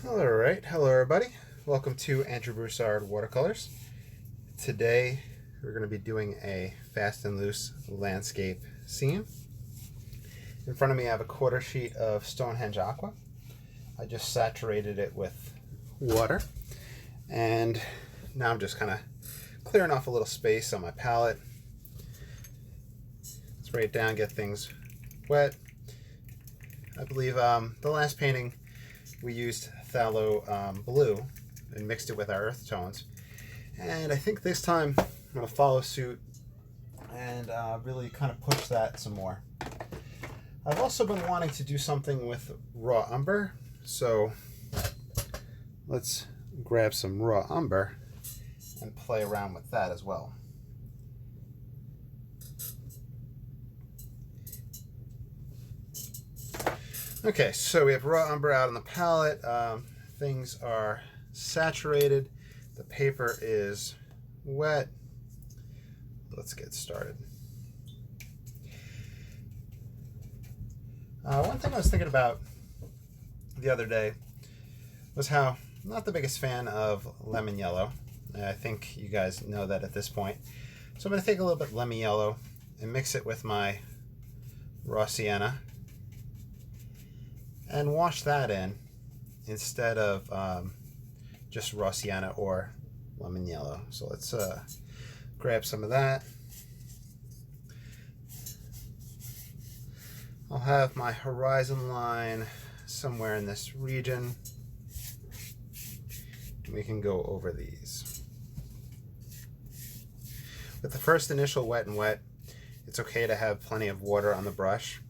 Alright, hello everybody. Welcome to Andrew Broussard Watercolors. Today we're going to be doing a fast and loose landscape scene. In front of me I have a quarter sheet of Stonehenge Aqua. I just saturated it with water and now I'm just kind of clearing off a little space on my palette. Spray it down, get things wet. I believe the last painting we used phthalo blue and mixed it with our earth tones, and I think this time I'm going to follow suit and really kind of push that some more. I've also been wanting to do something with raw umber, so let's grab some raw umber and play around with that as well. Okay, so we have raw umber out on the palette. Things are saturated. The paper is wet. Let's get started. One thing I was thinking about the other day was how I'm not the biggest fan of lemon yellow. I think you guys know that at this point. So I'm going to take a little bit of lemon yellow and mix it with my raw sienna and wash that in instead of just raw sienna or lemon yellow. So let's grab some of that. I'll have my horizon line somewhere in this region. We can go over these. With the first initial wet and wet, it's okay to have plenty of water on the brush,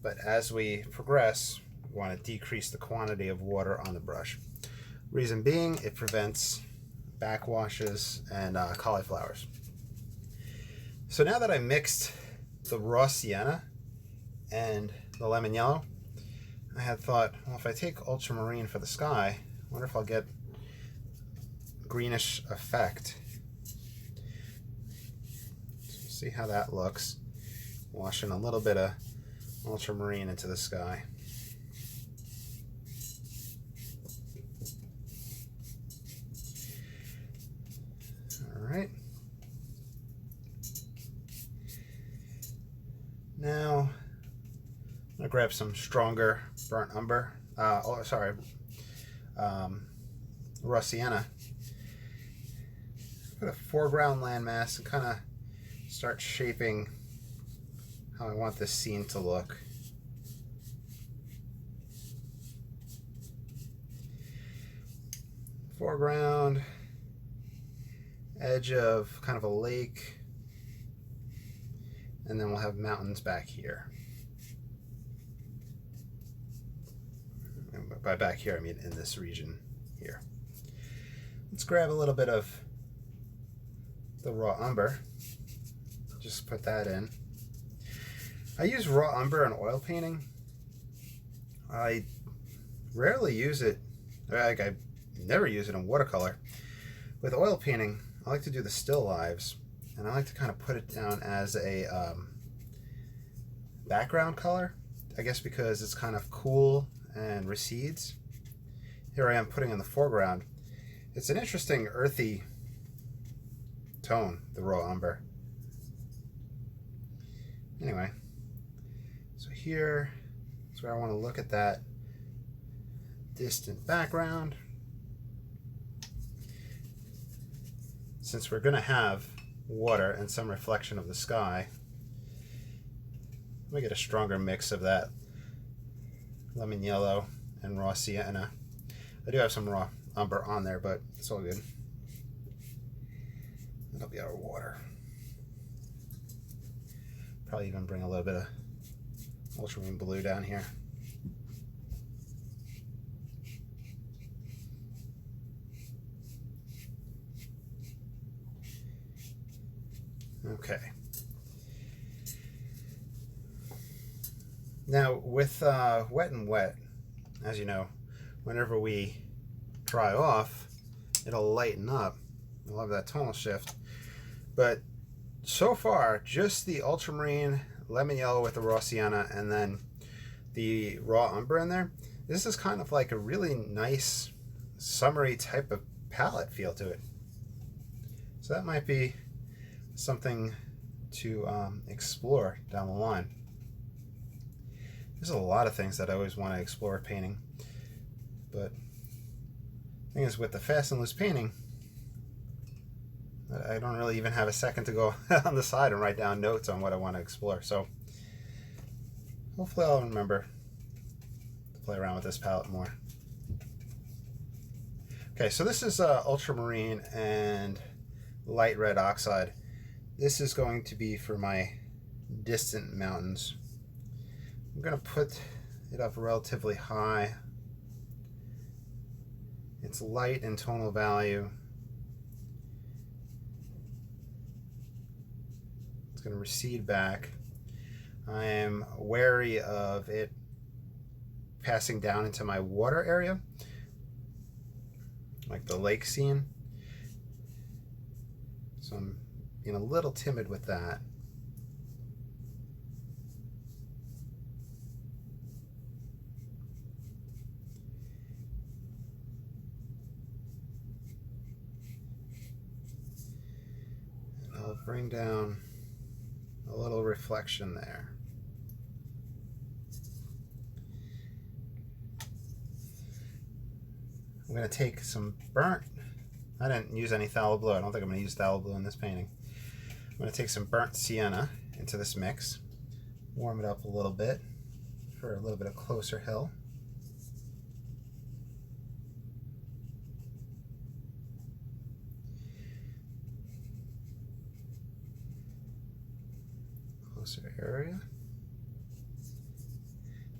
but as we progress, we want to decrease the quantity of water on the brush. Reason being, it prevents backwashes and cauliflowers. So now that I mixed the raw sienna and the lemon yellow, I had thought, well, if I take ultramarine for the sky, I wonder if I'll get a greenish effect. So see how that looks. Washing a little bit of ultramarine into the sky. Alright. Now, I'm going to grab some stronger burnt umber. Raw sienna. Put a foreground landmass and kind of start shaping how I want this scene to look. Foreground, edge of kind of a lake, and then we'll have mountains back here. And by back here I mean in this region here. Let's grab a little bit of the raw umber, just put that in. I use raw umber in oil painting. I rarely use it, I never use it in watercolor. With oil painting, I like to do the still lives, and I like to kind of put it down as a background color, I guess because it's kind of cool and recedes. Here I am putting in the foreground. It's an interesting earthy tone, the raw umber. Anyway, so here is where I want to look at that distant background. Since we're going to have water and some reflection of the sky, let me get a stronger mix of that lemon yellow and raw sienna. I do have some raw umber on there, but it's all good. That'll be our water. Probably even bring a little bit of ultramarine blue down here. Okay. Now with wet and wet, as you know, whenever we dry off, it'll lighten up. We'll have that tonal shift. But so far, just the ultramarine, lemon yellow with the raw sienna, and then the raw umber in there, this is kind of like a really nice summery type of palette feel to it. So that might be something to explore down the line. There's a lot of things that I always want to explore painting, but the thing is, with the fast and loose painting, I don't really even have a second to go on the side and write down notes on what I want to explore. So hopefully I'll remember to play around with this palette more. Okay, so this is ultramarine and light red oxide. This is going to be for my distant mountains. I'm going to put it up relatively high. It's light in tonal value. It's going to recede back. I am wary of it passing down into my water area, like the lake scene. So I'm being a little timid with that. And I'll bring down a little reflection there. I'm going to take some burnt, I didn't use any phthalo blue. I don't think I'm going to use phthalo blue in this painting. I'm going to take some burnt sienna into this mix, warm it up a little bit for a little bit of closer hill. Closer area.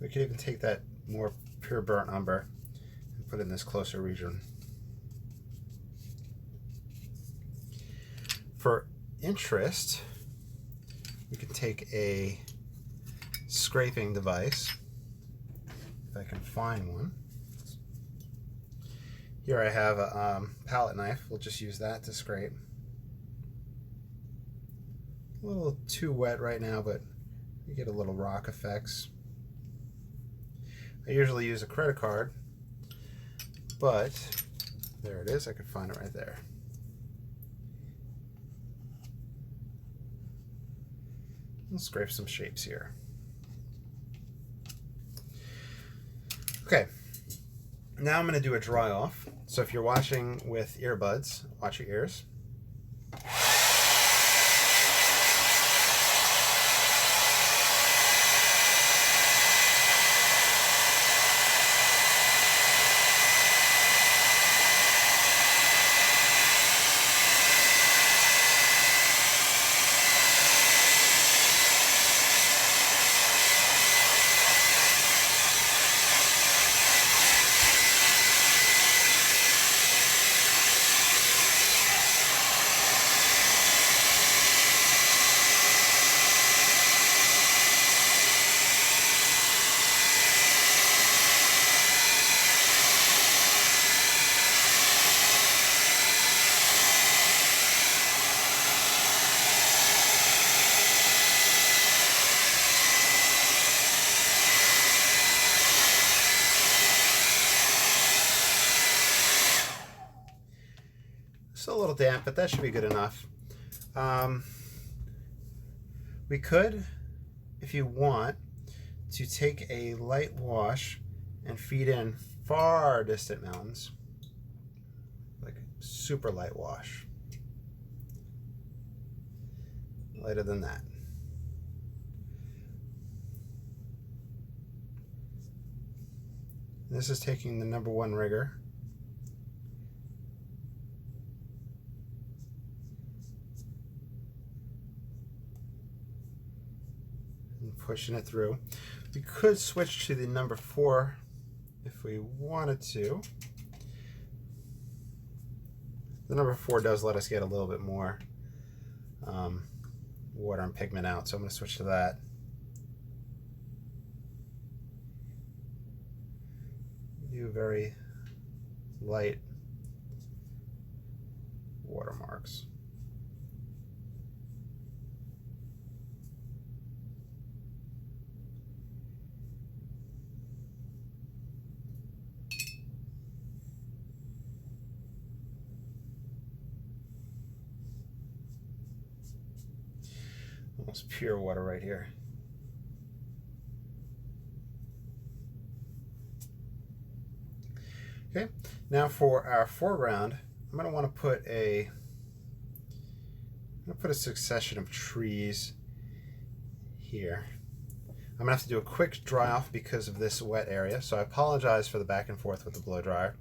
We could even take that more pure burnt umber and put it in this closer region. For interest, we can take a scraping device, if I can find one. Here I have a palette knife. We'll just use that to scrape. A little too wet right now, but you get a little rock effects. I usually use a credit card, but there it is. I can find it right there. I'll scrape some shapes here. Okay, now I'm going to do a dry off. So if you're watching with earbuds, watch your ears. Still a little damp, but that should be good enough. We could, if you want, to take a light wash and feed in far distant mountains, like a super light wash, lighter than that. This is taking the #1 rigger. Pushing it through. We could switch to the #4 if we wanted to. The #4 does let us get a little bit more water and pigment out, so I'm going to switch to that. Do very light watermarks. almost pure water right here. Okay, now for our foreground, I'm going to want to put a succession of trees here. I'm going to have to do a quick dry off because of this wet area, so I apologize for the back and forth with the blow dryer.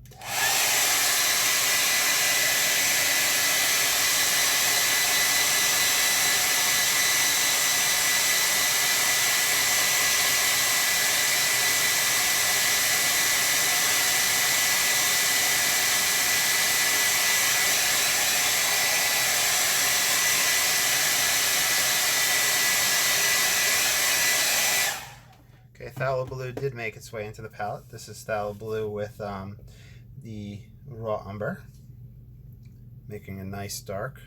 Okay, phthalo blue did make its way into the palette. This is phthalo blue with the raw umber, making a nice dark.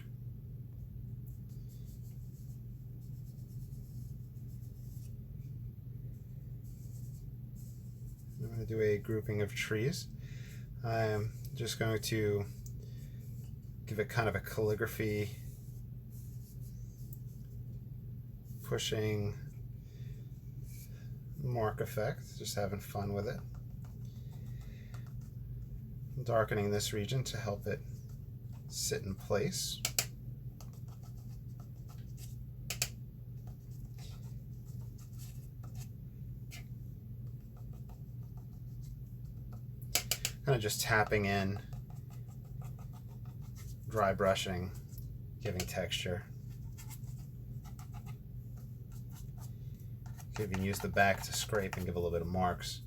I'm going to do a grouping of trees. I'm just going to give it kind of a calligraphy, pushing mark effect, just having fun with it. Darkening this region to help it sit in place. Kind of just tapping in, dry brushing, giving texture. You can use the back to scrape and give a little bit of marks.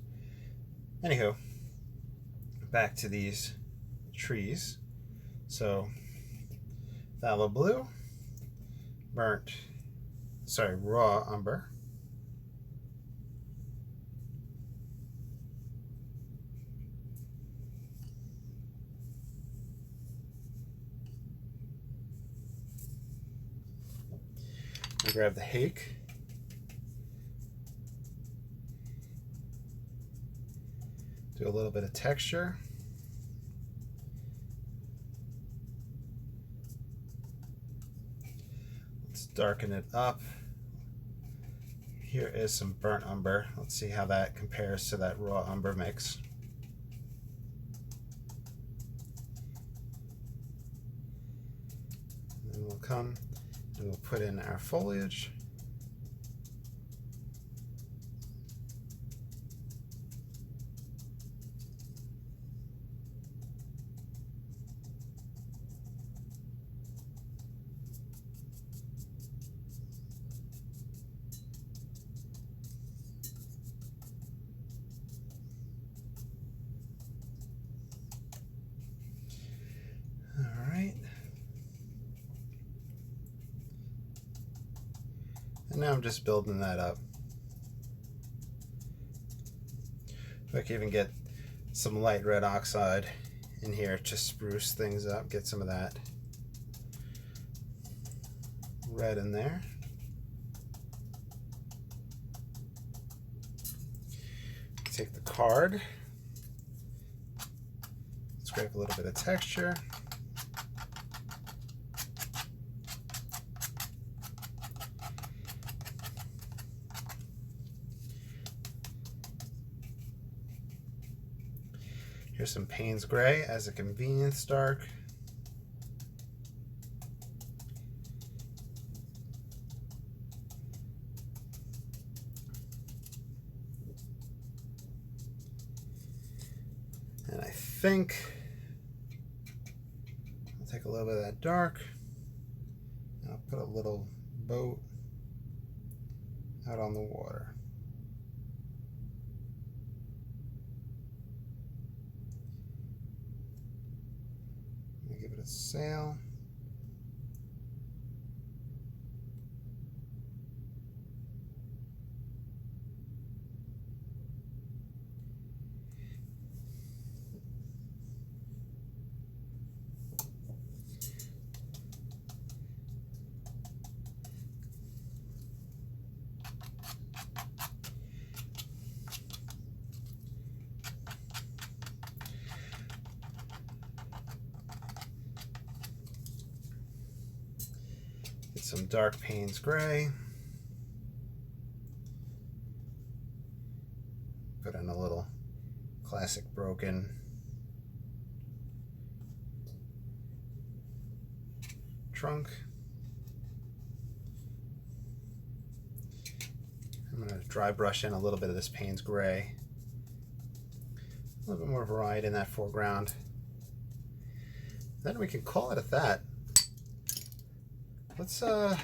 Anywho, back to these trees. So, phthalo blue, raw umber. I grab the hake. Do a little bit of texture. Let's darken it up. Here is some burnt umber. Let's see how that compares to that raw umber mix. And then we'll come and we'll put in our foliage. And now I'm just building that up. If I can even get some light red oxide in here to spruce things up, get some of that red in there. Take the card, scrape a little bit of texture. Here's some Payne's Gray as a convenience dark. And I think I'll take a little bit of that dark and I'll put a little boat out on the water. Give it a sail. Get some dark Payne's Gray. classic broken trunk. I'm going to dry brush in a little bit of this Payne's gray. A little bit more variety in that foreground. Then we can call it at that. Let's let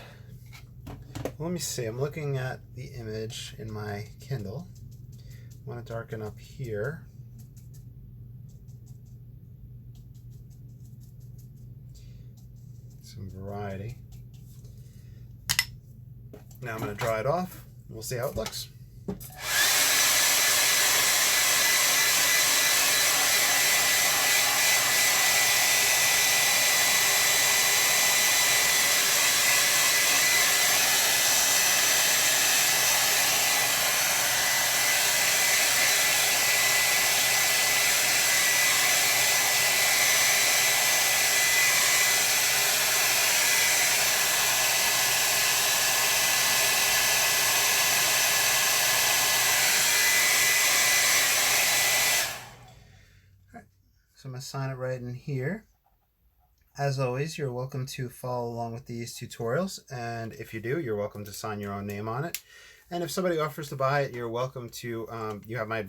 me see. I'm looking at the image in my Kindle. I want to darken up here. Some variety. Now I'm going to dry it off. We'll see how it looks. So I'm going to sign it right in here. As always, you're welcome to follow along with these tutorials, and if you do, you're welcome to sign your own name on it. And if somebody offers to buy it, you're welcome to, you have my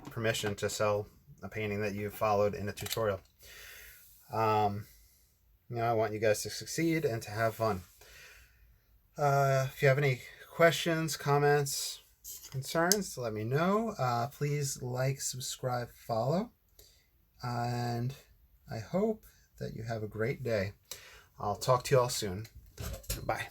permission to sell a painting that you followed in a tutorial. I want you guys to succeed and to have fun. If you have any questions, comments, concerns, let me know. Please like, subscribe, follow. And I hope that you have a great day. I'll talk to you all soon. Bye.